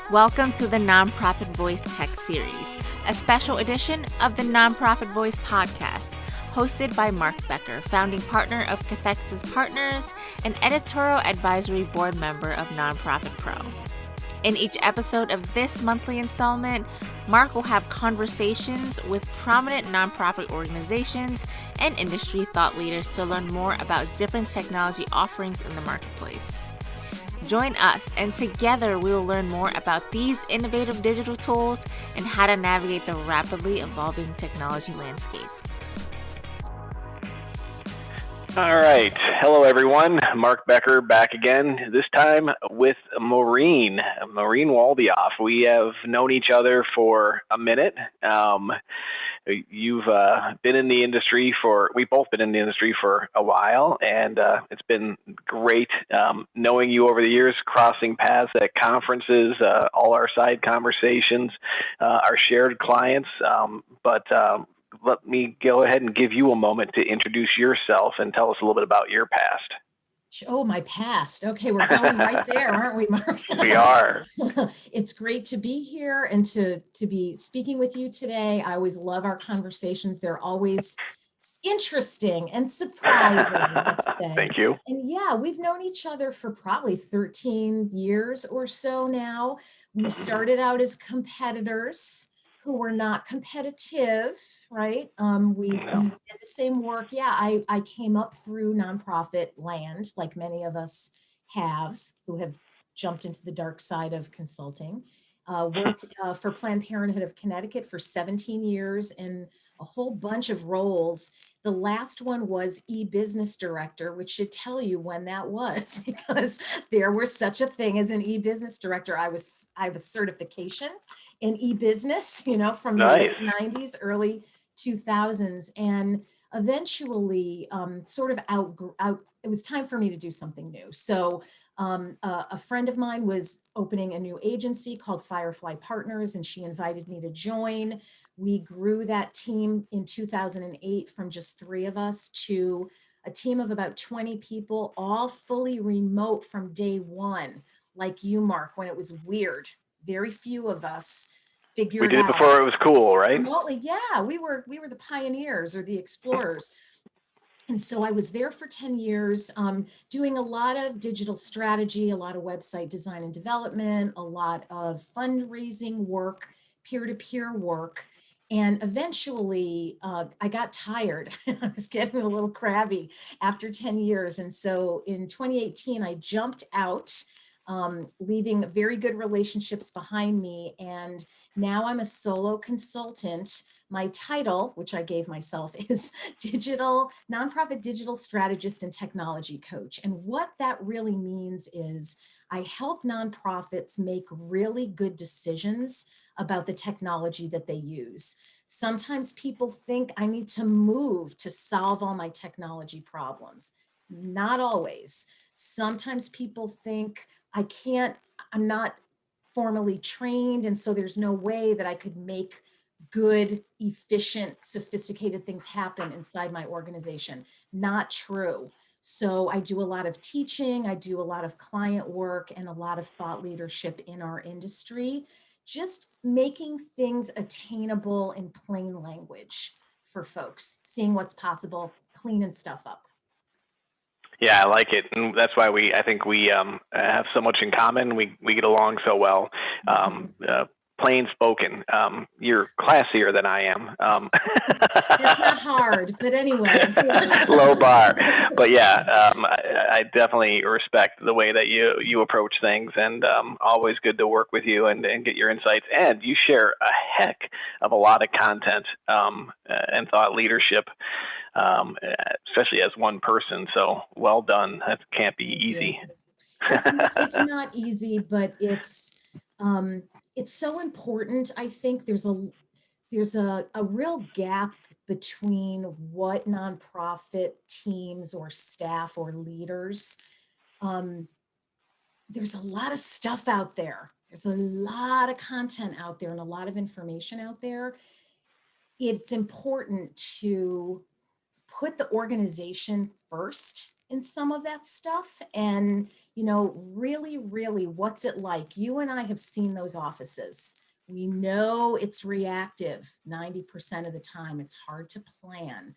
Welcome to the NonProfit Voice Tech Series, a special edition of the NonProfit Voice podcast, hosted by Mark Becker, founding partner of Cathexis Partners and editorial advisory board member of NonProfit Pro. In each episode of this monthly installment, Mark will have conversations with prominent nonprofit organizations and industry thought leaders to learn more about different technology offerings in the marketplace. Join us, and together we will learn more about these innovative digital tools and how to navigate the rapidly evolving technology landscape. All right. Hello, everyone. Mark Becker back again, this time with Maureen Waldioff. We have known each other for a minute. You've been in the industry we've both been in the industry for a while, and it's been great knowing you over the years, crossing paths at conferences, all our side conversations, our shared clients. But let me go ahead and give you a moment to introduce yourself and tell us a little bit about your past. Oh, my past. Okay, we're going right there, aren't we, Mark? We are. It's great to be here and to be speaking with you today. I always love our conversations. They're always interesting and surprising, let's say. Thank you. And yeah, we've known each other for probably 13 years or so now. We started out as competitors who were not competitive, right? We did the same work. Yeah, I came up through nonprofit land, like many of us who have jumped into the dark side of consulting. Worked for Planned Parenthood of Connecticut for 17 years in a whole bunch of roles. The last one was e-business director, which should tell you when that was, because there was such a thing as an e-business director. I have a certification in e-business, from the late 90s, early 2000s, and eventually it was time for me to do something new. So a friend of mine was opening a new agency called Firefly Partners, and she invited me to join. We grew that team in 2008 from just 3 of us to a team of about 20 people, all fully remote from day one, like you, Mark, when it was weird. Very few of us figured out. We did it before it was cool, right? Remotely, yeah, we were the pioneers or the explorers. And so I was there for 10 years, doing a lot of digital strategy, a lot of website design and development, a lot of fundraising work, peer-to-peer work. And eventually I got tired. I was getting a little crabby after 10 years. And so in 2018, I jumped out, leaving very good relationships behind me. And now I'm a solo consultant. My title, which I gave myself, is Nonprofit Digital Strategist and Technology Coach. And what that really means is I help nonprofits make really good decisions about the technology that they use. Sometimes people think I need to move to solve all my technology problems. Not always. Sometimes people think I'm not formally trained, and so there's no way that I could make good, efficient, sophisticated things happen inside my organization. Not true. So I do a lot of teaching, I do a lot of client work, and a lot of thought leadership in our industry, just making things attainable in plain language for folks, seeing what's possible, cleaning stuff up. Yeah, I like it, and that's why I think we have so much in common. We get along so well. Plain spoken. You're classier than I am. It's not hard, but anyway. Low bar, but yeah, I definitely respect the way that you approach things, and always good to work with you and get your insights. And you share a heck of a lot of content and thought leadership. Especially as one person. So well done. That can't be easy. It's not easy, but it's so important. I think there's a real gap between what nonprofit teams or staff or leaders. There's a lot of stuff out there. There's a lot of content out there and a lot of information out there. It's important to put the organization first in some of that stuff. And, really, really, what's it like? You and I have seen those offices. We know it's reactive 90% of the time. It's hard to plan.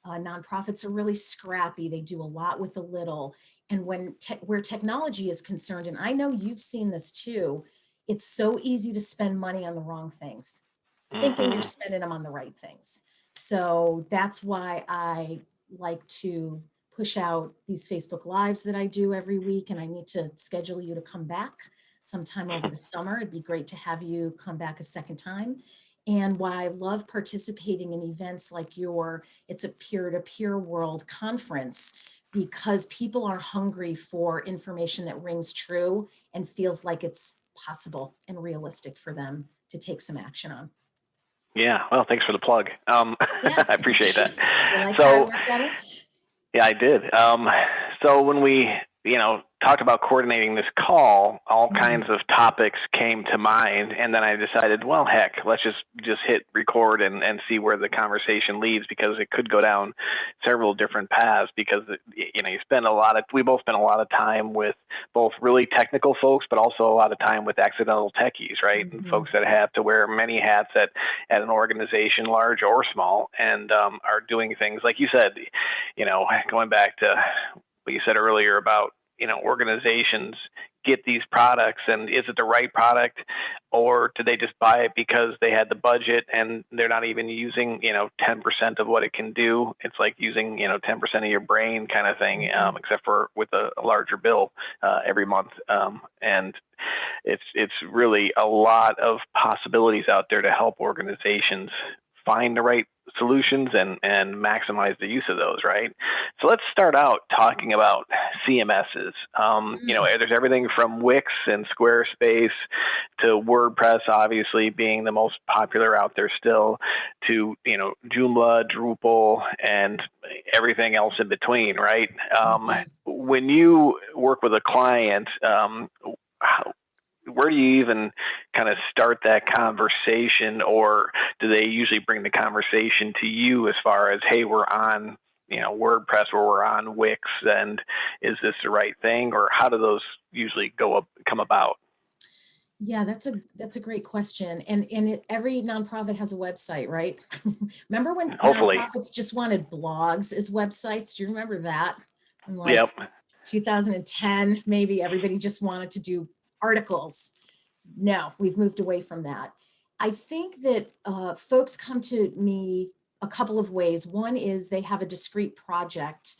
Nonprofits are really scrappy. They do a lot with a little. And where technology is concerned, and I know you've seen this too, it's so easy to spend money on the wrong things, thinking you're Hmm. spending them on the right things. So that's why I like to push out these Facebook Lives that I do every week. And I need to schedule you to come back sometime over the summer. It'd be great to have you come back a second time. And why I love participating in events like it's a peer-to-peer world conference, because people are hungry for information that rings true and feels like it's possible and realistic for them to take some action on. Yeah, well, thanks for the plug. Yeah. I appreciate that. You like how I So, work at it? yeah, I did. So when we, talked about coordinating this call, all kinds of topics came to mind, and then I decided, well, heck, let's just hit record and see where the conversation leads, because it could go down several different paths. Because we both spend a lot of time with both really technical folks, but also a lot of time with accidental techies, right? And folks that have to wear many hats at an organization, large or small, and are doing things like you said. Going back to what you said earlier about, organizations get these products, and is it the right product, or do they just buy it because they had the budget and they're not even using, 10% of what it can do? It's like using, 10% of your brain kind of thing, except for with a larger bill every month. And it's really a lot of possibilities out there to help organizations find the right solutions and maximize the use of those, right? So let's start out talking about CMSs. There's everything from Wix and Squarespace to WordPress, obviously being the most popular out there still, to Joomla, Drupal, and everything else in between, right? When you work with a client, where do you even kind of start that conversation, or do they usually bring the conversation to you as far as, hey, we're on WordPress, or we're on Wix, and is this the right thing? Or how do those usually come about? Yeah, that's a great question. And every nonprofit has a website, right? Remember when Hopefully. nonprofits just wanted blogs as websites? Do you remember that? In like Yep. 2010, maybe everybody just wanted to do articles. No, we've moved away from that. I think that folks come to me a couple of ways. One is they have a discrete project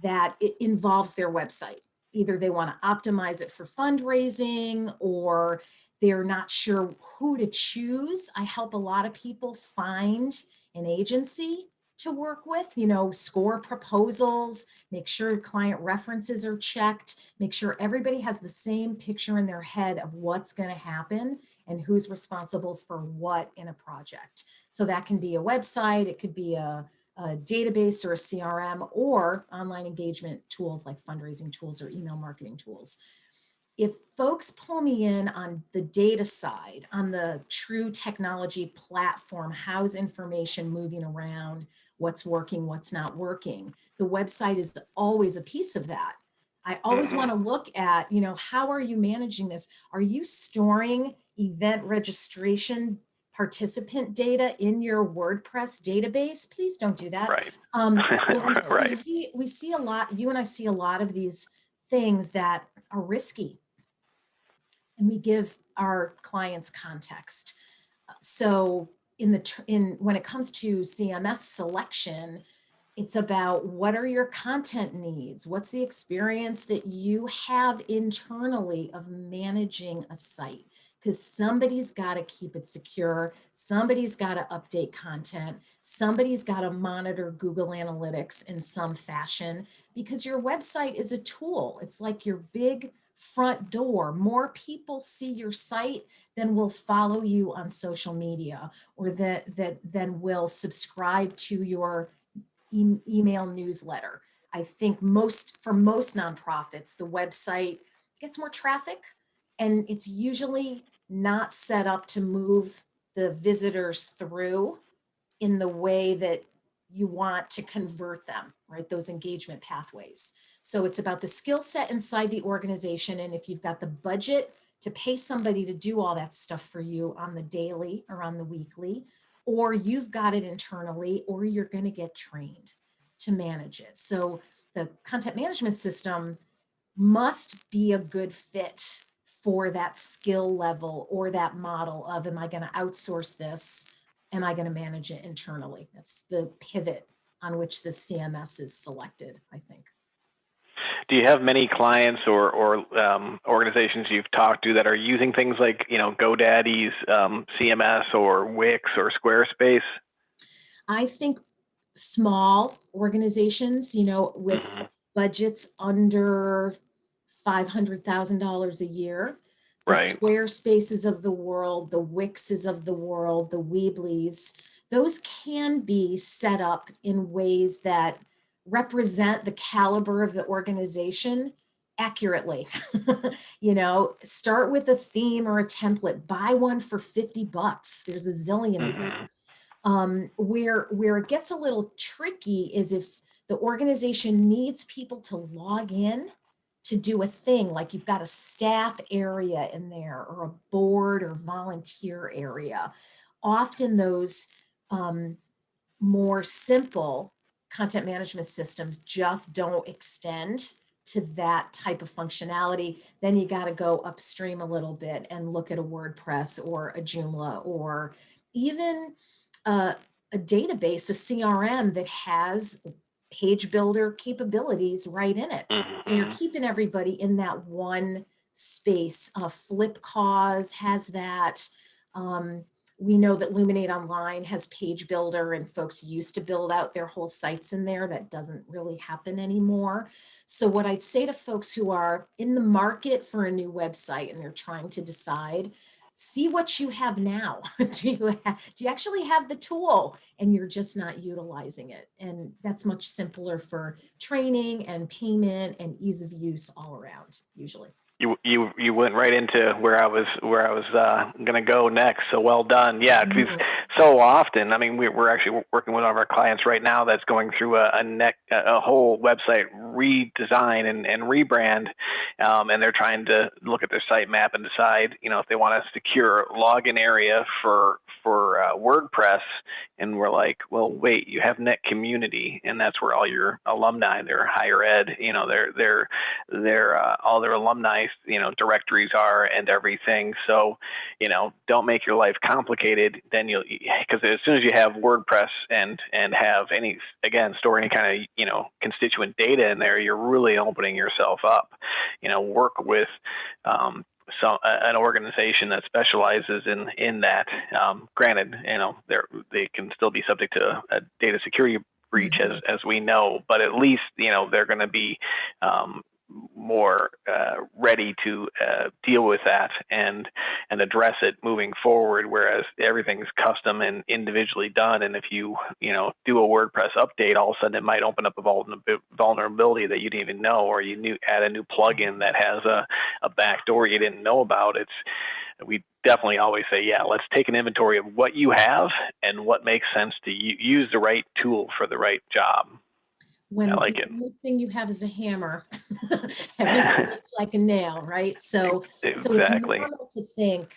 that it involves their website. Either they want to optimize it for fundraising, or they're not sure who to choose. I help a lot of people find an agency to work with, score proposals, make sure client references are checked, make sure everybody has the same picture in their head of what's going to happen and who's responsible for what in a project. So that can be a website, it could be a database or a CRM, or online engagement tools like fundraising tools or email marketing tools. If folks pull me in on the data side, on the true technology platform, how's information moving around, what's working, what's not working, the website is always a piece of that. I always want to look at, how are you managing this? Are you storing event registration participant data in your WordPress database? Please don't do that. Right. So Right. we see a lot, you and I see a lot of these things that are risky, and we give our clients context. So when it comes to CMS selection, it's about what are your content needs? What's the experience that you have internally of managing a site? Because somebody's got to keep it secure. Somebody's got to update content. Somebody's got to monitor Google Analytics in some fashion, because your website is a tool. It's like your big front door. More people see your site than will follow you on social media, or that then will subscribe to your email newsletter. I think for most nonprofits, the website gets more traffic, and it's usually not set up to move the visitors through in the way that you want to convert them, right? Those engagement pathways. So it's about the skill set inside the organization. And if you've got the budget to pay somebody to do all that stuff for you on the daily or on the weekly, or you've got it internally, or you're going to get trained to manage it. So the content management system must be a good fit for that skill level or that model of, am I going to outsource this? Am I going to manage it internally? That's the pivot on which the CMS is selected, I think. Do you have many clients or organizations you've talked to that are using things like, GoDaddy's CMS or Wix or Squarespace? I think small organizations, with Mm-hmm. budgets under $500,000 a year, the Right. Squarespaces of the world, the Wixes of the world, the Weebly's, those can be set up in ways that represent the caliber of the organization accurately. Start with a theme or a template, buy one for $50. There's a zillion of them. Where it gets a little tricky is if the organization needs people to log in to do a thing, like you've got a staff area in there or a board or volunteer area. Often those more simple content management systems just don't extend to that type of functionality. Then you got to go upstream a little bit and look at a WordPress or a Joomla or even a database, a CRM that has page builder capabilities right in it. Mm-hmm. So you're keeping everybody in that one space. Flipcause has that. We know that Luminate Online has page builder, and folks used to build out their whole sites in there. That doesn't really happen anymore. So what I'd say to folks who are in the market for a new website and they're trying to decide, see what you have now. do you actually have the tool and you're just not utilizing it? And that's much simpler for training and payment and ease of use all around, usually. You went right into where I was going to go next. So well done. Yeah, because so often, I mean, we're actually working with one of our clients right now that's going through a whole website redesign and rebrand, and they're trying to look at their sitemap and decide, if they want a secure login area for WordPress. And we're like, well, wait, you have Net Community, and that's where all your alumni, their higher ed, their all their alumni, directories are and everything. So, don't make your life complicated. Then because as soon as you have WordPress and have store any kind of, constituent data in there, you're really opening yourself up. Work with an organization that specializes in that. Granted, they can still be subject to a data security breach, as we know, but at least they're going to be more ready to deal with that and address it moving forward, whereas everything's custom and individually done. And if you do a WordPress update, all of a sudden it might open up a vulnerability that you didn't even know, or add a new plugin that has a backdoor you didn't know about. We definitely always say, let's take an inventory of what you have and what makes sense to use the right tool for the right job. When the only thing you have is a hammer, everything looks like a nail, right? So it's normal to think,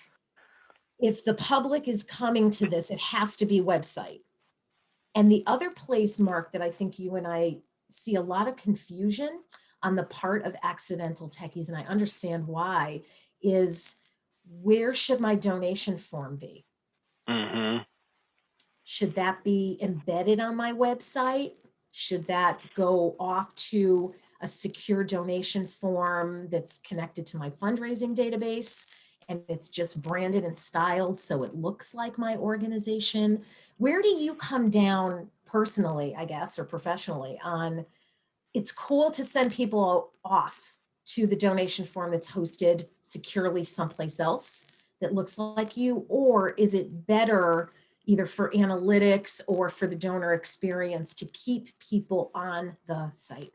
if the public is coming to this, it has to be website. And the other place, Mark, that I think you and I see a lot of confusion on the part of accidental techies, and I understand why, is where should my donation form be? Should that be embedded on my website? Should that go off to a secure donation form that's connected to my fundraising database and it's just branded and styled so it looks like my organization? Where do you come down personally, I guess, or professionally on, it's cool to send people off to the donation form that's hosted securely someplace else that looks like you, or is it better either for analytics or for the donor experience to keep people on the site?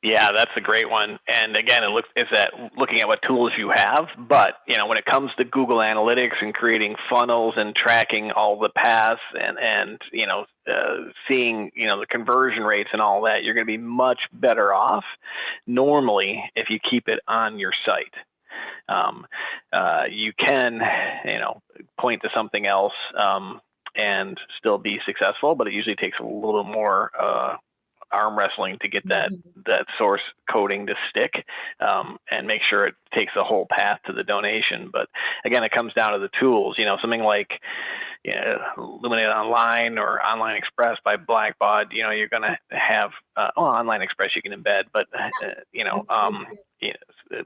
Yeah, that's a great one. And again, it's at looking at what tools you have. But when it comes to Google Analytics and creating funnels and tracking all the paths and seeing the conversion rates and all that, you're going to be much better off normally if you keep it on your site. You can point to something else and still be successful, but it usually takes a little more arm wrestling to get that source coding to stick and make sure it takes the whole path to the donation. But again, it comes down to the tools. Something like Illuminate Online or Online Express by Blackbaud. You're going to have Online Express you can embed, but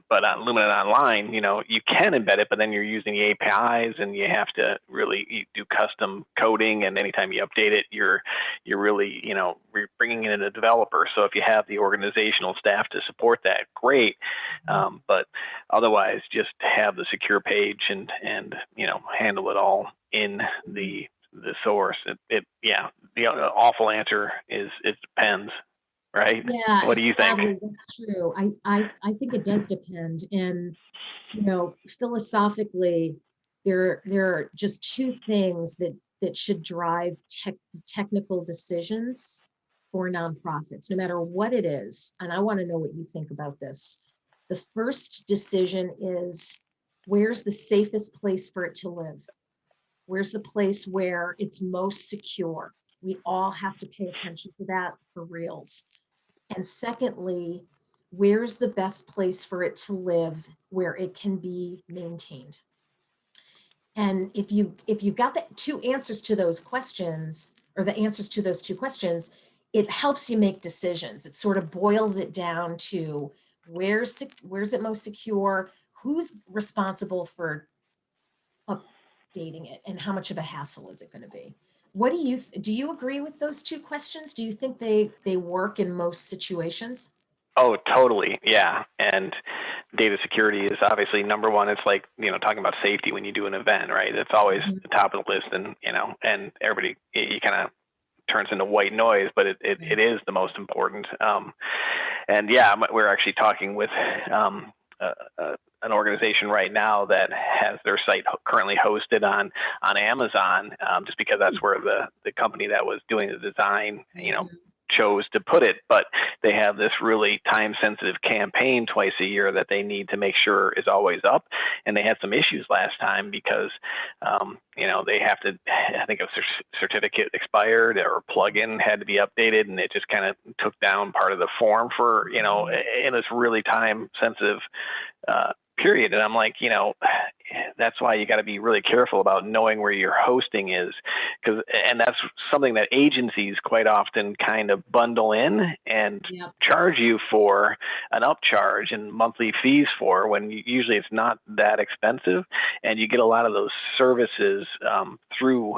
but on Illuminate Online, you can embed it, but then you're using the APIs, and you have to really do custom coding. And anytime you update it, you're really bringing in a developer. So if you have the organizational staff to support that, great. But otherwise, just have the secure page and handle it all in the source. The awful answer is it depends. Right? Yeah, What do you sadly, think? that's true. I think it does depend. And, philosophically, there are just two things that should drive technical decisions for nonprofits, no matter what it is. And I want to know what you think about this. The first decision is, where's the safest place for it to live? Where's the place where it's most secure? We all have to pay attention to that for reals. And secondly, where's the best place for it to live where it can be maintained? And if you got the two answers to those questions, or the answers to those two questions, it helps you make decisions. It sort of boils it down to where's it most secure, who's responsible for updating it, and how much of a hassle is it going to be? What do you agree with those two questions? Do you think they work in most situations? Oh, totally. Yeah. And data security is obviously number one. It's like, talking about safety when you do an event, right? It's always the top of the list, and everybody, you kind of turns into white noise, but it is the most important. And yeah, we're actually talking with an organization right now that has their site currently hosted on Amazon, just because that's where the company that was doing the design, chose to put it. But they have this really time-sensitive campaign twice a year that they need to make sure is always up. And they had some issues last time because, they have to, I think a certificate expired or plugin had to be updated, and it just kind of took down part of the form for, in this really time-sensitive period. And I'm like, that's why you got to be really careful about knowing where your hosting is, and that's something that agencies quite often kind of bundle in and charge you for an upcharge and monthly fees for, when usually it's not that expensive, and you get a lot of those services through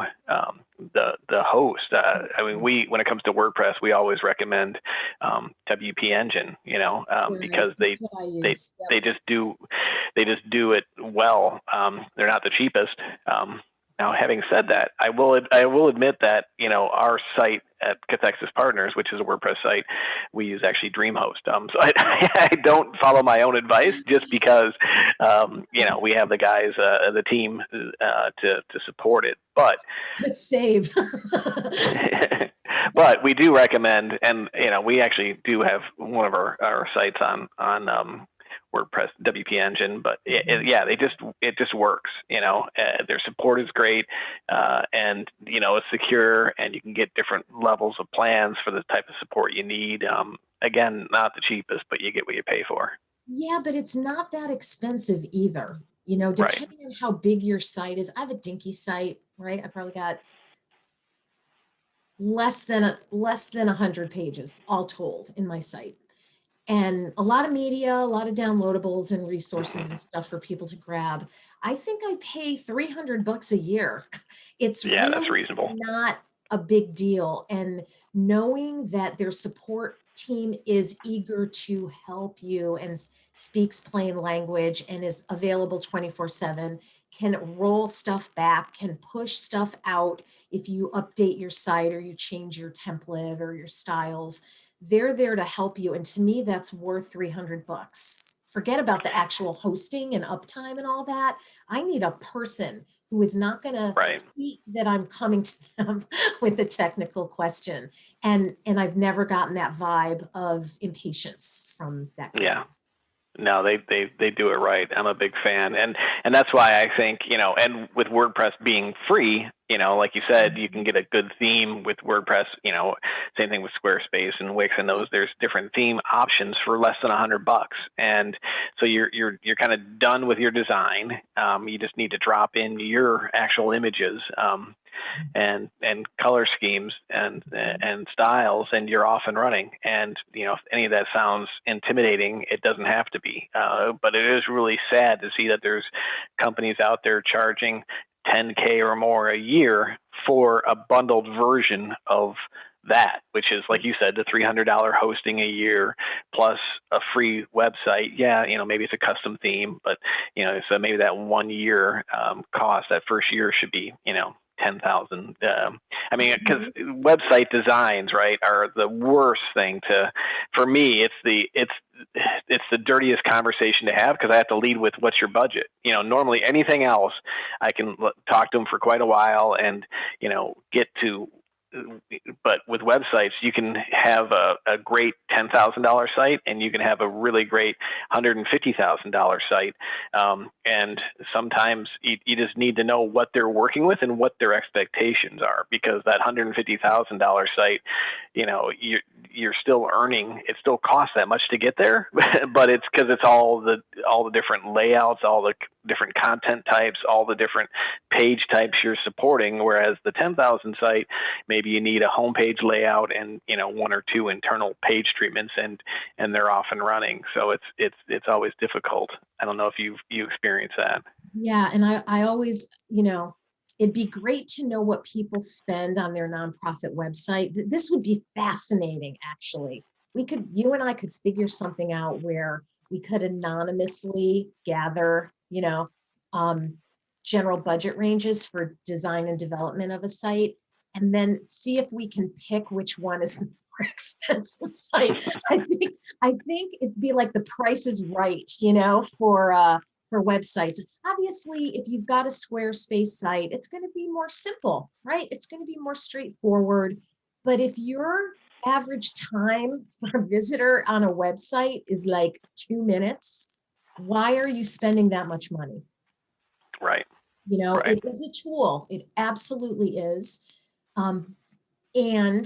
the host. When it comes to WordPress, we always recommend WP Engine, because they just do it well. They're not the cheapest. Now, having said that, I will admit that our site at Cathexis Partners, which is a WordPress site, we use actually DreamHost. So I don't follow my own advice, just because we have the guys, the team to support it. But good save. But we do recommend, and we actually do have one of our sites on WordPress WP Engine, but it just works. Their support is great, and it's secure, and you can get different levels of plans for the type of support you need. Again, not the cheapest, but you get what you pay for. Yeah, but it's not that expensive either. Depending on how big your site is. I have a dinky site, right? I probably got less than 100 pages all told in my site. And a lot of media, a lot of downloadables and resources and stuff for people to grab. I think I pay $300 a year. It's really that's reasonable. Not a big deal. And knowing that their support team is eager to help you and speaks plain language and is available 24/7, can roll stuff back, can push stuff out if you update your site or you change your template or your styles. They're there to help you. And to me, that's worth $300. Forget about the actual hosting and uptime and all that. I need a person who is not going to Right. hate that I'm coming to them with a technical question. And I've never gotten that vibe of impatience from that company. Yeah. No, they do it right. I'm a big fan, and that's why I think, and with WordPress being free, like you said, you can get a good theme with WordPress. Same thing with Squarespace and Wix and those. There's different theme options for less than $100, and so you're kind of done with your design. You just need to drop in your actual images. And color schemes and styles, and you're off and running. And if any of that sounds intimidating, it doesn't have to be. But it is really sad to see that there's companies out there charging $10K or more a year for a bundled version of that, which is, like you said, the $300 hosting a year plus a free website. Yeah, maybe it's a custom theme, but so maybe that 1 year cost, that first year should be 10,000. I mean, because website designs, right, are the worst thing for me. It's the dirtiest conversation to have, because I have to lead with, what's your budget? Normally anything else, I can talk to them for quite a while and, get to. But with websites, you can have a great $10,000 site, and you can have a really great $150,000 site. And sometimes you just need to know what they're working with and what their expectations are, because that $150,000 site, you're still earning. It still costs that much to get there, but it's because it's all the different layouts, all the different content types, all the different page types you're supporting. Whereas the 10,000 site, maybe you need a homepage layout and 1 or 2 internal page treatments, and they're off and running. So it's always difficult. I don't know if you experience that. Yeah, and I always, it'd be great to know what people spend on their nonprofit website. This would be fascinating, actually. You and I could figure something out where we could anonymously gather, general budget ranges for design and development of a site, and then see if we can pick which one is the more expensive site. I think it'd be like the Price is Right, for websites. Obviously, if you've got a Squarespace site, it's going to be more simple, right? It's going to be more straightforward. But if your average time for a visitor on a website is like 2 minutes, why are you spending that much money? Right. Right. It is a tool. It absolutely is. And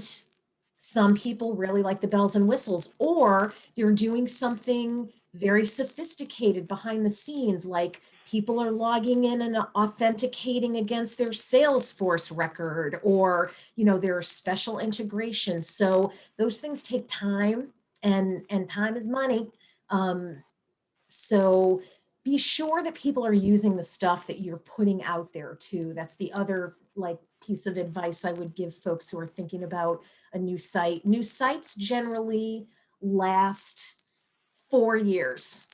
some people really like the bells and whistles, or they're doing something very sophisticated behind the scenes, like people are logging in and authenticating against their Salesforce record, or there are special integrations. So those things take time, and time is money. So be sure that people are using the stuff that you're putting out there too. That's the other piece of advice I would give folks who are thinking about a new site. New sites generally last 4 years,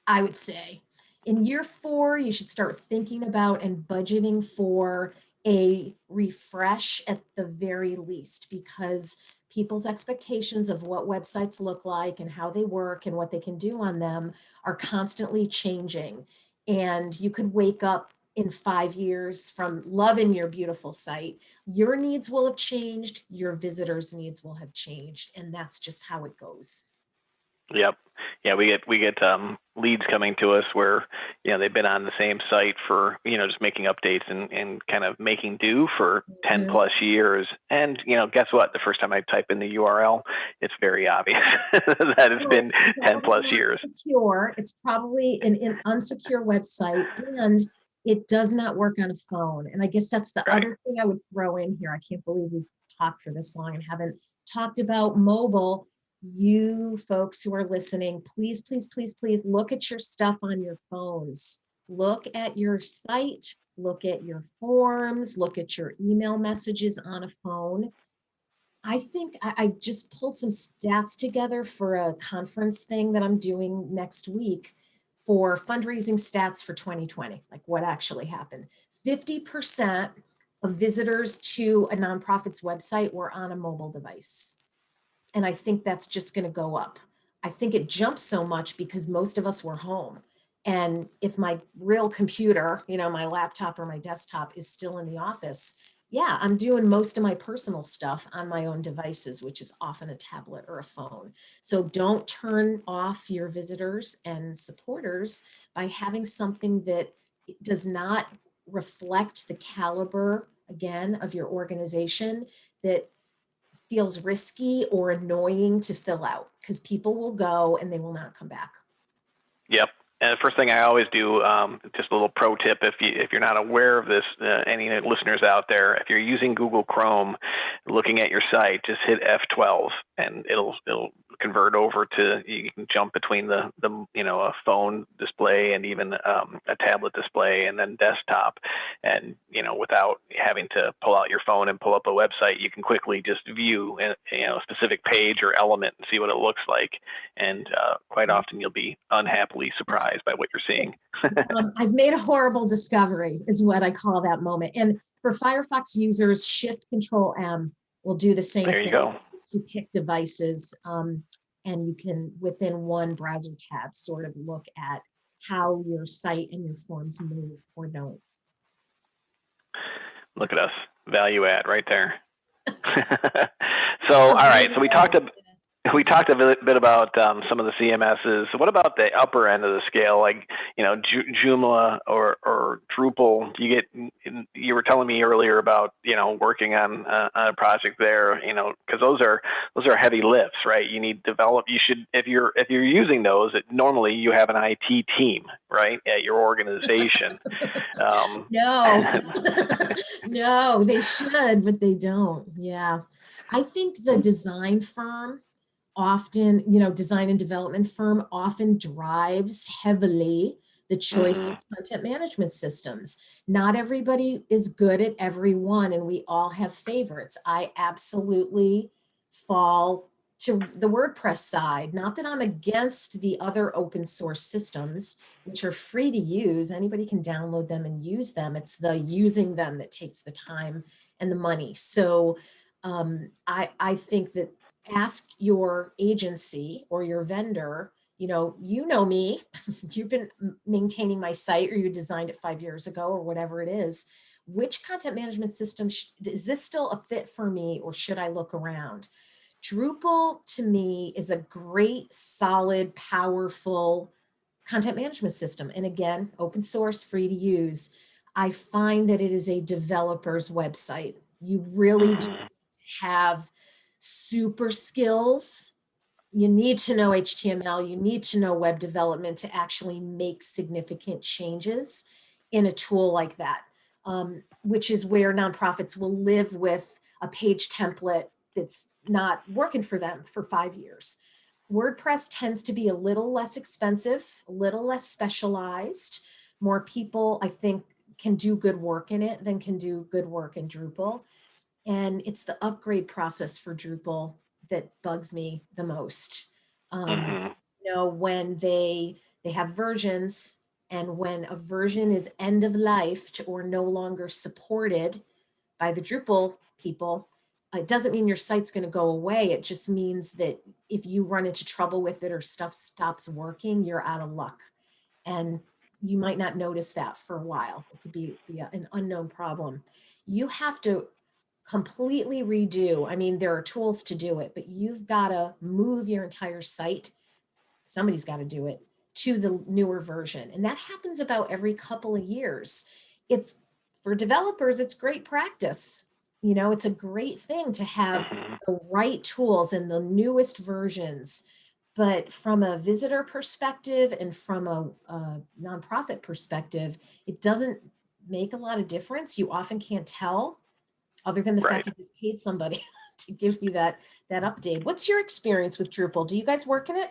I would say. In year 4, you should start thinking about and budgeting for a refresh at the very least, because people's expectations of what websites look like and how they work and what they can do on them are constantly changing. And you could wake up in 5 years from loving your beautiful site. Your needs will have changed, your visitors' needs will have changed, and that's just how it goes. Yep. Yeah, we get leads coming to us where they've been on the same site for just making updates and kind of making do for 10 plus years. And guess what? The first time I type in the URL, it's very obvious that it's been 10 plus years. Secure. It's probably an unsecure website, and it does not work on a phone. And I guess that's the Right. other thing I would throw in here. I can't believe we've talked for this long and haven't talked about mobile. You folks who are listening, please, please, please, please look at your stuff on your phones. Look at your site, look at your forms, look at your email messages on a phone. I think I just pulled some stats together for a conference thing that I'm doing next week for fundraising stats for 2020, like what actually happened. 50% of visitors to a nonprofit's website were on a mobile device. And I think that's just going to go up. I think it jumped so much because most of us were home. And if my real computer, my laptop or my desktop is still in the office, yeah, I'm doing most of my personal stuff on my own devices, which is often a tablet or a phone. So don't turn off your visitors and supporters by having something that does not reflect the caliber, again, of your organization, that feels risky or annoying to fill out, because people will go and they will not come back. Yep. And the first thing I always do, just a little pro tip, if you're not aware of this, any listeners out there, if you're using Google Chrome, looking at your site, just hit F12, and it'll convert over to, you can jump between the a phone display and even a tablet display, and then desktop, and without having to pull out your phone and pull up a website, you can quickly just view a specific page or element and see what it looks like, and quite often you'll be unhappily surprised by what you're seeing. I've made a horrible discovery, is what I call that moment. And for Firefox users, Shift Control M will do the same thing. There you go. To pick devices, and you can, within one browser tab, sort of look at how your site and your forms move or don't. Look at us, value add right there. So, all right. So we talked a bit about some of the CMSs. What about the upper end of the scale, like Joomla or Drupal? You were telling me earlier about working on a project there, because those are heavy lifts, right? You need develop. You should, if you're using those, normally you have an IT team, right, at your organization. No, no, they should, but they don't. Yeah, I think the design firm often, design and development firm often drives heavily the choice of content management systems. Not everybody is good at every one, and we all have favorites. I absolutely fall to the WordPress side. Not that I'm against the other open source systems, which are free to use. Anybody can download them and use them. It's the using them that takes the time and the money. So I think that, ask your agency or your vendor, you know me, you've been maintaining my site, or you designed it 5 years ago, or whatever it is. Which content management system, is this still a fit for me, or should I look around? Drupal, to me, is a great, solid, powerful content management system. And again, open source, free to use. I find that it is a developer's website. You really do have super skills. You need to know HTML, you need to know web development to actually make significant changes in a tool like that, which is where nonprofits will live with a page template that's not working for them for 5 years. WordPress tends to be a little less expensive, a little less specialized. More people, I think, can do good work in it than can do good work in Drupal. And it's the upgrade process for Drupal that bugs me the most. When they have versions, and when a version is end of life or no longer supported by the Drupal people, it doesn't mean your site's going to go away. It just means that if you run into trouble with it or stuff stops working, you're out of luck. And you might not notice that for a while. It could be an unknown problem. You have to completely redo. I mean, there are tools to do it, but you've got to move your entire site. Somebody's got to do it to the newer version. And that happens about every couple of years. It's, for developers, it's great practice. It's a great thing to have the right tools and the newest versions. But from a visitor perspective and from a nonprofit perspective, it doesn't make a lot of difference. You often can't tell, other than the fact you just paid somebody to give you that update. What's your experience with Drupal? Do you guys work in it?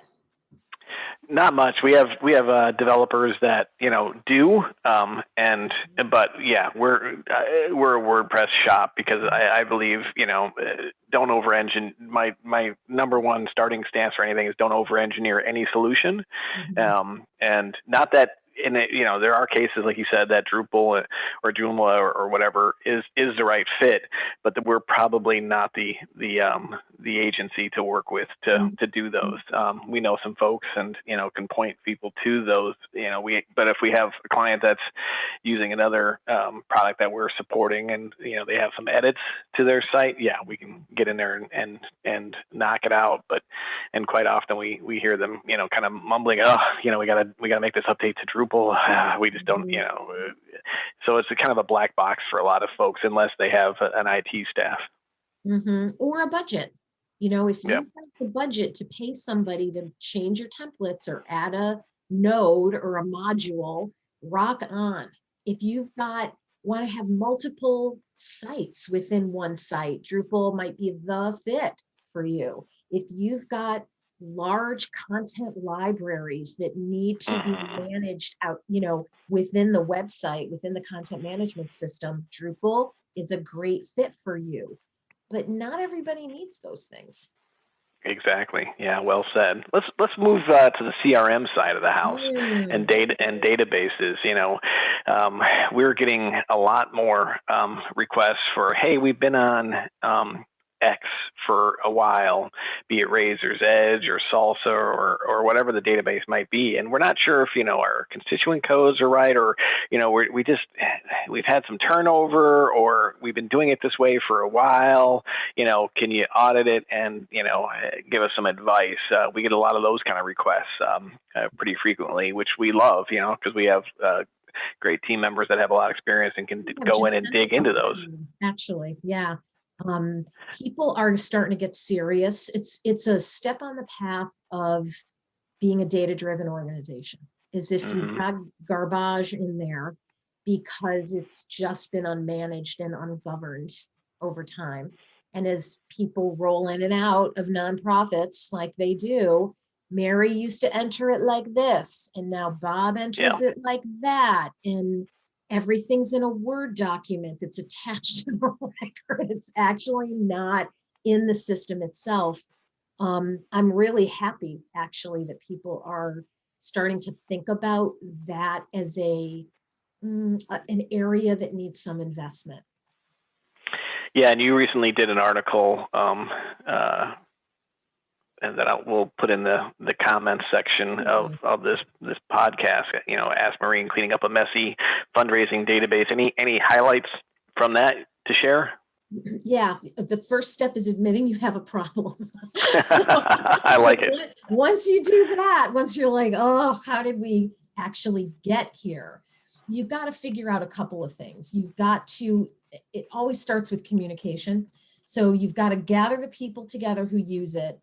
Not much. We have developers that do, but yeah, we're a WordPress shop, because I believe don't over-engineer. My number one starting stance for anything is don't over-engineer any solution, and not that there are cases, like you said, that Drupal or Joomla or whatever is the right fit, but that we're probably not the agency to work with to do those. We know some folks, and can point people to those. But if we have a client that's using another product that we're supporting, and they have some edits to their site, yeah, we can get in there and knock it out. And quite often we hear them kind of mumbling, oh, we gotta make this update to Drupal. We just don't, so it's a kind of a black box for a lot of folks unless they have an IT staff. Or a budget. If you've got the budget to pay somebody to change your templates or add a node or a module, rock on. If you've want to have multiple sites within one site, Drupal might be the fit for you. If you've got large content libraries that need to be managed out, within the website, within the content management system, Drupal is a great fit for you. But not everybody needs those things. Exactly. Yeah. Well said. Let's move to the CRM side of the house and databases. We're getting a lot more requests for, hey, we've been on X for a while, be it Razor's Edge or Salsa or whatever the database might be, and we're not sure if our constituent codes are right, or we've had some turnover, or we've been doing it this way for a while. Can you audit it and give us some advice? We get a lot of those kind of requests pretty frequently, which we love, because we have great team members that have a lot of experience and can go in and dig into those. Actually, yeah. People are starting to get serious. It's a step on the path of being a data-driven organization. Is if you have garbage in there because it's just been unmanaged and ungoverned over time. And as people roll in and out of nonprofits like they do, Mary used to enter it like this, and now Bob enters it like that. And everything's in a Word document that's attached to the record. It's actually not in the system itself. I'm really happy, actually, that people are starting to think about that as an area that needs some investment. Yeah, and you recently did an article, and that we'll put in the comments section of this podcast. Ask Marine cleaning up a messy fundraising database. Any highlights from that to share? Yeah, the first step is admitting you have a problem. I like it. Once you do that, once you're like, oh, how did we actually get here? You've got to figure out a couple of things. It always starts with communication. So you've got to gather the people together who use it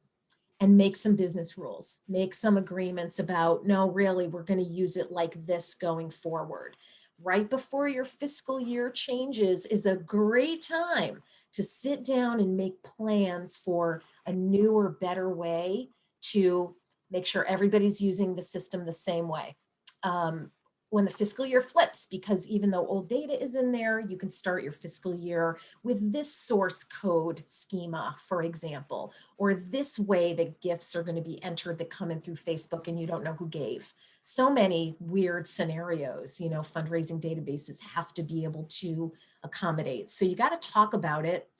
and make some business rules, make some agreements about, no, really, we're going to use it like this going forward. Right before your fiscal year changes is a great time to sit down and make plans for a new or better way to make sure everybody's using the system the same way. When the fiscal year flips, because even though old data is in there, you can start your fiscal year with this source code schema, for example, or this way that gifts are going to be entered that come in through Facebook and you don't know who gave. So many weird scenarios, fundraising databases have to be able to accommodate. So you got to talk about it,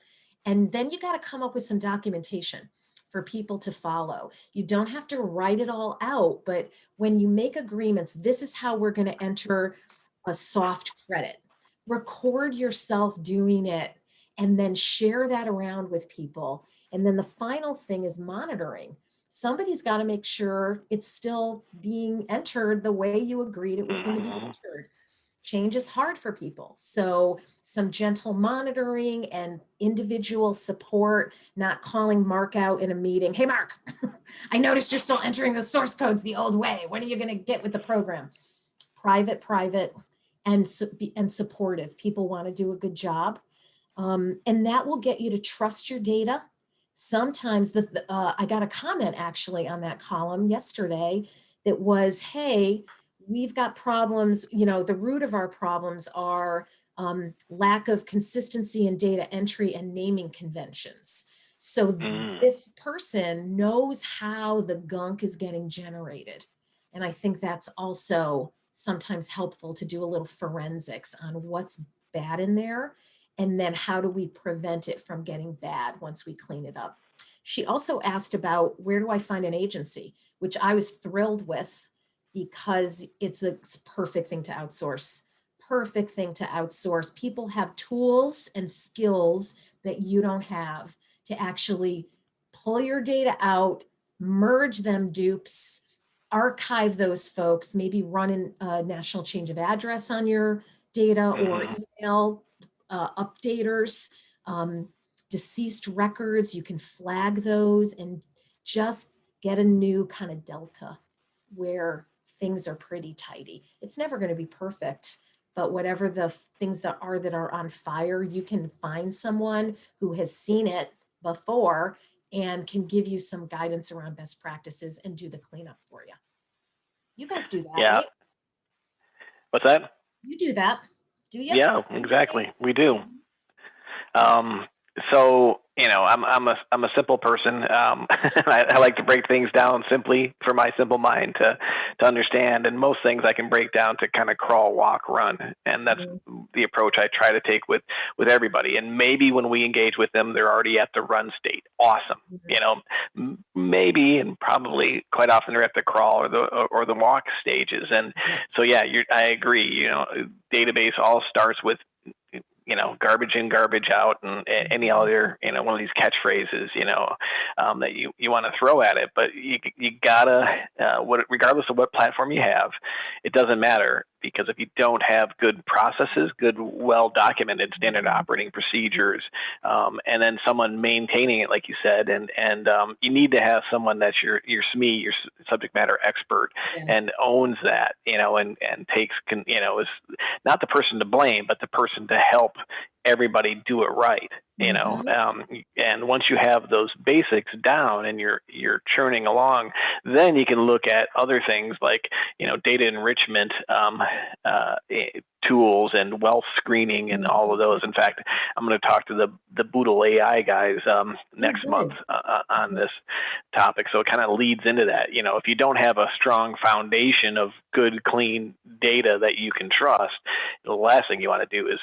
and then you got to come up with some documentation for people to follow. You don't have to write it all out, but when you make agreements, this is how we're going to enter a soft credit. Record yourself doing it and then share that around with people. And then the final thing is monitoring. Somebody's got to make sure it's still being entered the way you agreed it was going to be entered. Change is hard for people. So some gentle monitoring and individual support, not calling Mark out in a meeting. Hey, Mark, I noticed you're still entering the source codes the old way. When are you going to get with the program? Private, and supportive. People want to do a good job. And that will get you to trust your data. Sometimes I got a comment actually on that column yesterday that was, hey, we've got problems, the root of our problems are lack of consistency in data entry and naming conventions. So this person knows how the gunk is getting generated. And I think that's also sometimes helpful to do a little forensics on what's bad in there, and then how do we prevent it from getting bad once we clean it up. She also asked about where do I find an agency, which I was thrilled with because it's a perfect thing to outsource. Perfect thing to outsource. People have tools and skills that you don't have to actually pull your data out, merge them dupes, archive those folks, maybe run a national change of address on your data or email updaters, deceased records, you can flag those and just get a new kind of delta where things are pretty tidy. It's never going to be perfect, but whatever the things that are on fire, you can find someone who has seen it before and can give you some guidance around best practices and do the cleanup for you. You guys do that, Yeah. right? What's that? You do that, do you? Yeah, exactly. We do. So I'm a simple person. I like to break things down simply for my simple mind to understand, and most things I can break down to kind of crawl, walk, run, and that's the approach I try to take with everybody. And maybe when we engage with them, they're already at the run state. Awesome, maybe and probably quite often they're at the crawl or the walk stages. And so I agree. Database all starts with garbage in, garbage out, and any other, one of these catchphrases, that you want to throw at it. But you gotta, regardless of what platform you have, it doesn't matter, because if you don't have good processes, good, well-documented standard operating procedures, and then someone maintaining it, like you said, and you need to have someone that's your SME, your subject matter expert, and owns that, and takes, is not the person to blame, but the person to help everybody do it right, and once you have those basics down and you're churning along, then you can look at other things like, data enrichment tools and wealth screening and all of those. In fact, I'm going to talk to the Boodle AI guys next month on this topic. So it kind of leads into that. If you don't have a strong foundation of good, clean data that you can trust, the last thing you want to do is,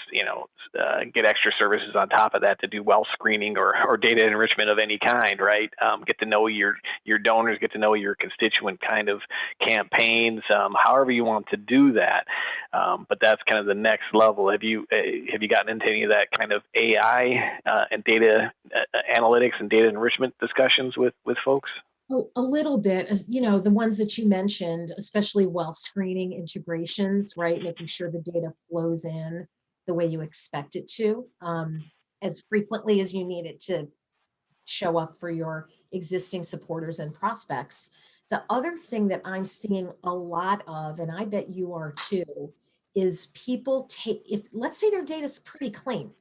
get extra services on top of that to do wealth screening or data enrichment of any kind, right? Get to know your donors, get to know your constituent kind of campaigns, however you want to do that. But that's kind of the next level. Have you gotten into any of that kind of AI and data analytics and data enrichment discussions with folks? A little bit, the ones that you mentioned, especially wealth screening integrations, right? Making sure the data flows in the way you expect it to, as frequently as you need it to show up for your existing supporters and prospects. The other thing that I'm seeing a lot of, and I bet you are too, is people let's say their data is pretty clean,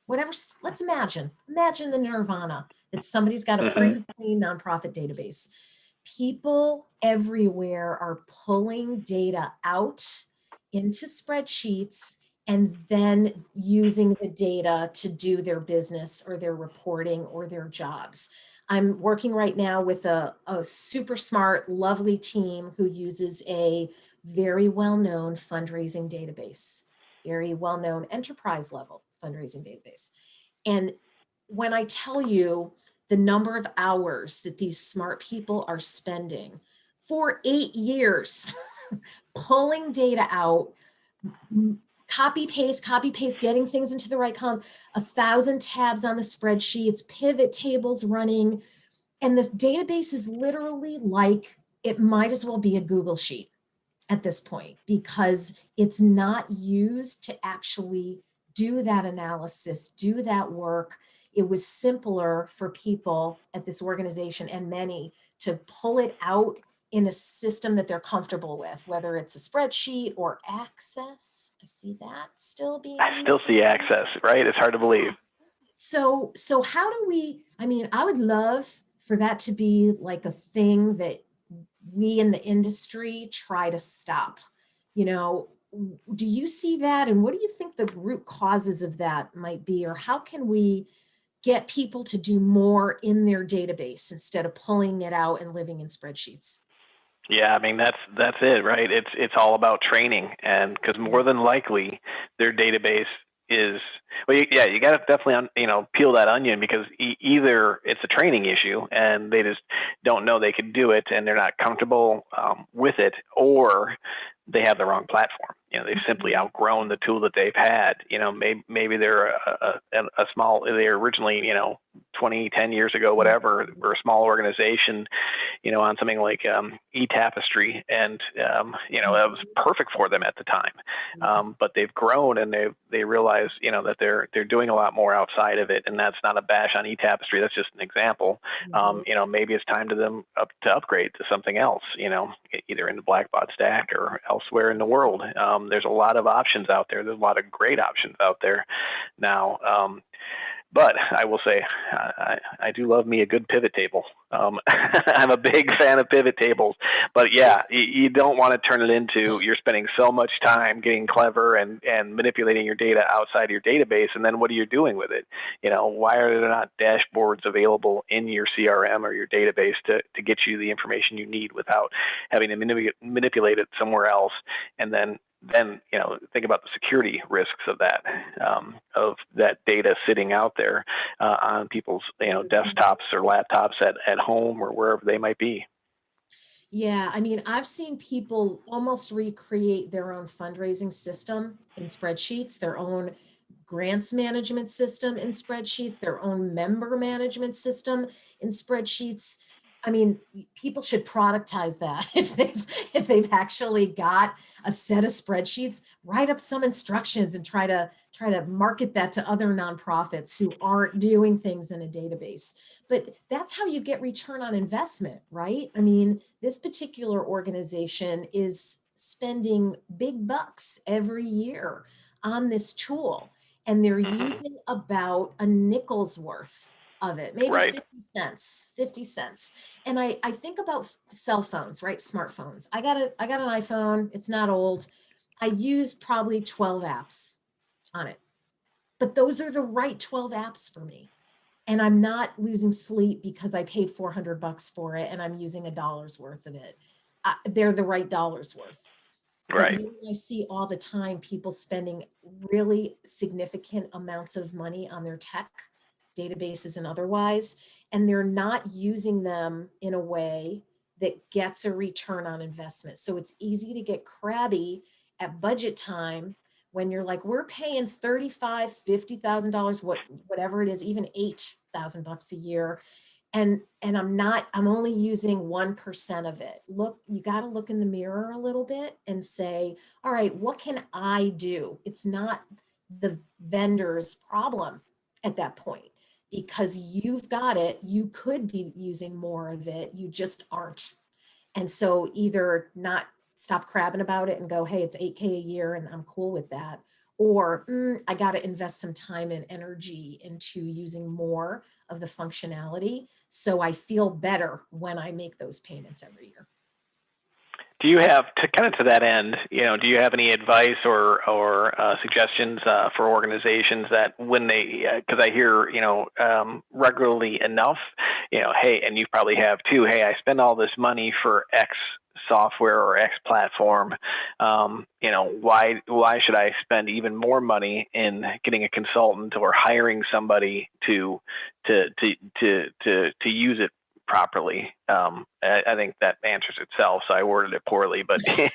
whatever, let's imagine the nirvana that somebody's got a pretty clean nonprofit database. People everywhere are pulling data out into spreadsheets and then using the data to do their business or their reporting or their jobs. I'm working right now with a super smart, lovely team who uses a very well-known fundraising database, very well-known enterprise level fundraising database. And when I tell you the number of hours that these smart people are spending for 8 years pulling data out, copy paste, getting things into the right columns, 1,000 tabs on the spreadsheets, pivot tables running. And this database is literally like, it might as well be a Google sheet at this point, because it's not used to actually do that analysis, do that work. It was simpler for people at this organization and many to pull it out in a system that they're comfortable with, whether it's a spreadsheet or Access. I see that still being used. I still see Access, right? It's hard to believe. So how do we, I would love for that to be like a thing that we in the industry try to stop. Do you see that? And what do you think the root causes of that might be? Or how can we get people to do more in their database instead of pulling it out and living in spreadsheets? Yeah, I mean that's it, right? It's all about training, and because more than likely their database is well, yeah, you got to definitely peel that onion because either it's a training issue and they just don't know they can do it and they're not comfortable with it, or they have the wrong platform. They've simply Mhm. outgrown the tool that they've had. Maybe they're a small. They're originally 20, 10 years ago, whatever, were a small organization on something like eTapestry, and that was Mhm. perfect for them at the time. Yeah. But they've grown, and they realize that they're doing a lot more outside of it, and that's not a bash on eTapestry. That's just an example. Mhm. Maybe it's time to them to upgrade to something else. Either in the Blackbaud stack or elsewhere in the world. There's a lot of options out there. There's a lot of great options out there now. But I will say, I do love me a good pivot table. I'm a big fan of pivot tables, but yeah, you don't want to turn it into you're spending so much time getting clever and manipulating your data outside your database, and then what are you doing with it? Why are there not dashboards available in your CRM or your database to get you the information you need without having to manipulate it somewhere else? And then think about the security risks of that data sitting out there on people's desktops or laptops at home or wherever they might be. Yeah, I mean, I've seen people almost recreate their own fundraising system in spreadsheets, their own grants management system in spreadsheets, their own member management system in spreadsheets. I mean, people should productize that if they've actually got a set of spreadsheets, write up some instructions and try to market that to other nonprofits who aren't doing things in a database. But that's how you get return on investment, right? I mean, this particular organization is spending big bucks every year on this tool, and they're Hmm. using about a nickel's worth of it, maybe Right. 50 cents, 50 cents. And I think about cell phones, right? Smartphones. I got an iPhone. It's not old. I use probably 12 apps on it, but those are the right 12 apps for me. And I'm not losing sleep because I paid 400 bucks for it and I'm using a dollar's worth of it. They're the right dollar's worth. But Right. you and I see all the time people spending really significant amounts of money on their tech, databases and otherwise, and they're not using them in a way that gets a return on investment. So it's easy to get crabby at budget time when you're like, we're paying 35, $50,000, whatever it is, even 8,000 bucks a year, and I'm only using 1% of it. Look, you got to look in the mirror a little bit and say, all right, what can I do? It's not the vendor's problem at that point, because you've got it. You could be using more of it, you just aren't. And so either not stop crabbing about it and go, hey, it's 8K a year and I'm cool with that. Or I got to invest some time and energy into using more of the functionality so I feel better when I make those payments every year. Do you have to kind of to that end? Do you have any advice or suggestions for organizations that when they? Because I hear regularly enough, hey, and you probably have too. Hey, I spend all this money for X software or X platform. Why should I spend even more money in getting a consultant or hiring somebody to use it properly? I think that answers itself. So I worded it poorly, but You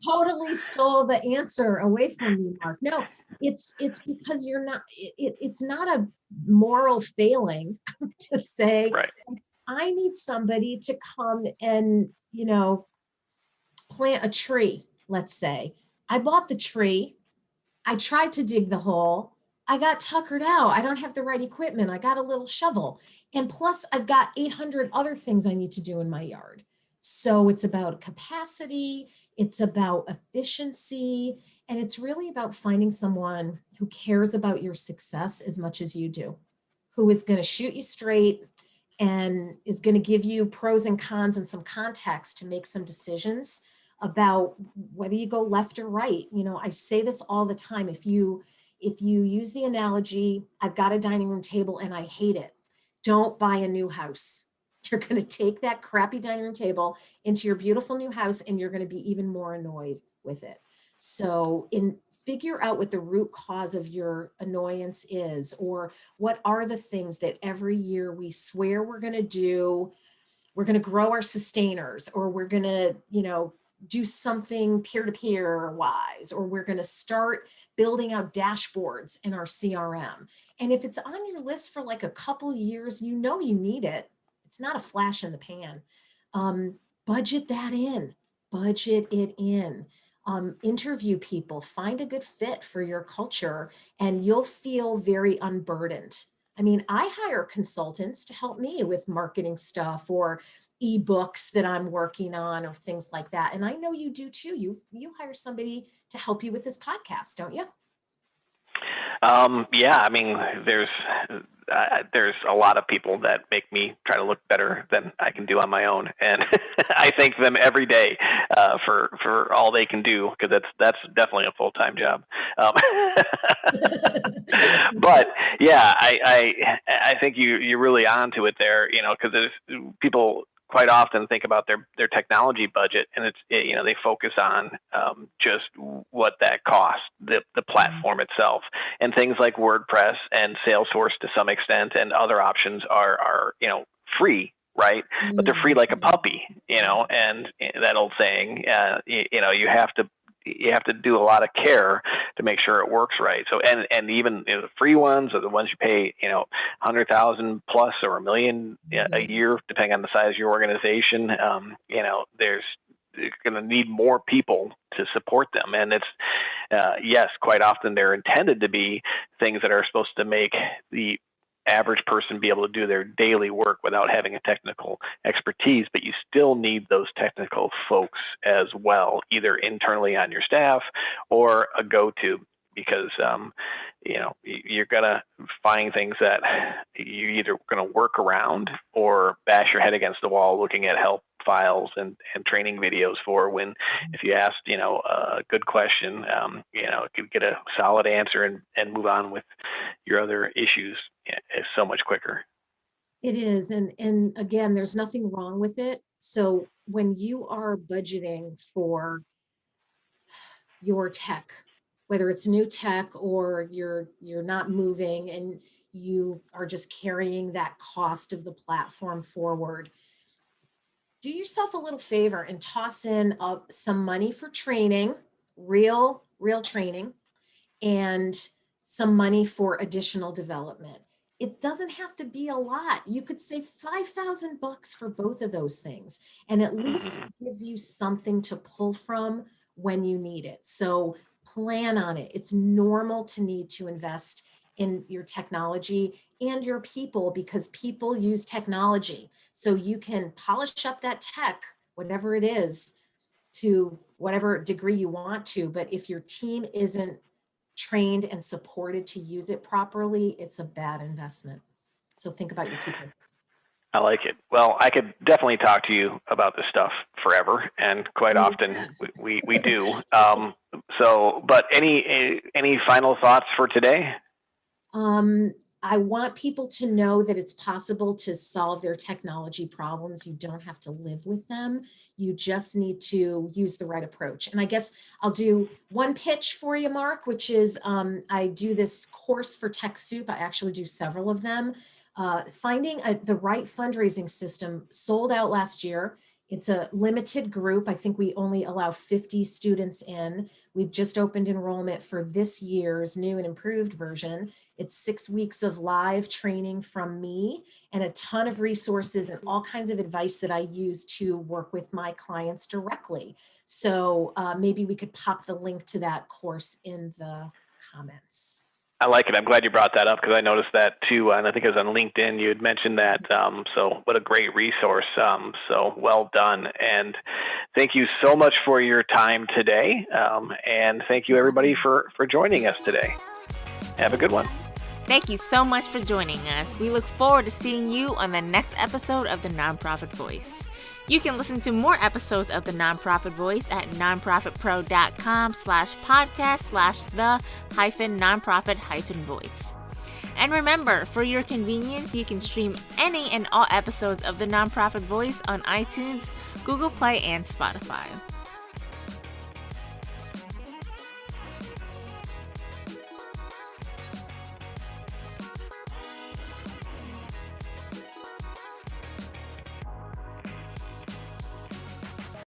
totally stole the answer away from me, Mark. No, it's because you're not. It's not a moral failing to say right, I need somebody to come and plant a tree. Let's say I bought the tree. I tried to dig the hole. I got tuckered out. I don't have the right equipment. I got a little shovel. And plus, I've got 800 other things I need to do in my yard. So it's about capacity, it's about efficiency, and it's really about finding someone who cares about your success as much as you do, who is going to shoot you straight and is going to give you pros and cons and some context to make some decisions about whether you go left or right. I say this all the time. If you use the analogy, I've got a dining room table and I hate it, don't buy a new house. You're going to take that crappy dining room table into your beautiful new house, and you're going to be even more annoyed with it. So figure out what the root cause of your annoyance is, or what are the things that every year we swear we're going to do. We're going to grow our sustainers, or we're going to, do something peer-to-peer wise, or we're going to start building out dashboards in our CRM. And if it's on your list for like a couple years, you need it. It's not a flash in the pan. Budget that in, budget it in. Interview people, find a good fit for your culture, and you'll feel very unburdened. I mean, I hire consultants to help me with marketing stuff or ebooks that I'm working on or things like that. And I know you do too. You hire somebody to help you with this podcast, don't you? Yeah, I mean, there's a lot of people that make me try to look better than I can do on my own, and I thank them every day for all they can do, because that's definitely a full-time job. But yeah, I think you're really onto it there, because there's people quite often think about their technology budget, and they focus on just what that costs, the platform itself, and things like WordPress and Salesforce to some extent, and other options are free, right? But they're free like a puppy, and that old saying, you have to do a lot of care to make sure it works right. So, and even the free ones are the ones you pay, 100,000 plus or $1 million a year, depending on the size of your organization. There's going to need more people to support them. And it's, yes, quite often they're intended to be things that are supposed to make the average person be able to do their daily work without having a technical expertise, but you still need those technical folks as well, either internally on your staff or a go-to, because you're gonna find things that you're either gonna work around or bash your head against the wall looking at help files and training videos for, when if you asked a good question, you could get a solid answer and move on with your other issues so much quicker. It is. And again, there's nothing wrong with it. So when you are budgeting for your tech, whether it's new tech or you're not moving and you are just carrying that cost of the platform forward, do yourself a little favor and toss in some money for training, real training, and some money for additional development. It doesn't have to be a lot. You could save $5,000 for both of those things, and at least it gives you something to pull from when you need it. So plan on it. It's normal to need to invest in your technology and your people, because people use technology. So you can polish up that tech, whatever it is, to whatever degree you want to. But if your team isn't trained and supported to use it properly, it's a bad investment. So think about your people. I like it. Well, I could definitely talk to you about this stuff forever, and quite often we do. But any final thoughts for today? I want people to know that it's possible to solve their technology problems. You don't have to live with them. You just need to use the right approach. And I guess I'll do one pitch for you, Mark, which is I do this course for TechSoup. I actually do several of them. Finding the right fundraising system sold out last year. It's a limited group. I think we only allow 50 students in. We've just opened enrollment for this year's new and improved version. It's 6 weeks of live training from me and a ton of resources and all kinds of advice that I use to work with my clients directly. So maybe we could pop the link to that course in the comments. I like it. I'm glad you brought that up, because I noticed that too. And I think it was on LinkedIn. You had mentioned that. So what a great resource. So well done. And thank you so much for your time today. And thank you everybody for joining us today. Have a good one. Thank you so much for joining us. We look forward to seeing you on the next episode of The Nonprofit Voice. You can listen to more episodes of The Nonprofit Voice at nonprofitpro.com/podcast/the-nonprofit-voice. And remember, for your convenience, you can stream any and all episodes of the Nonprofit Voice on iTunes, Google Play, and Spotify.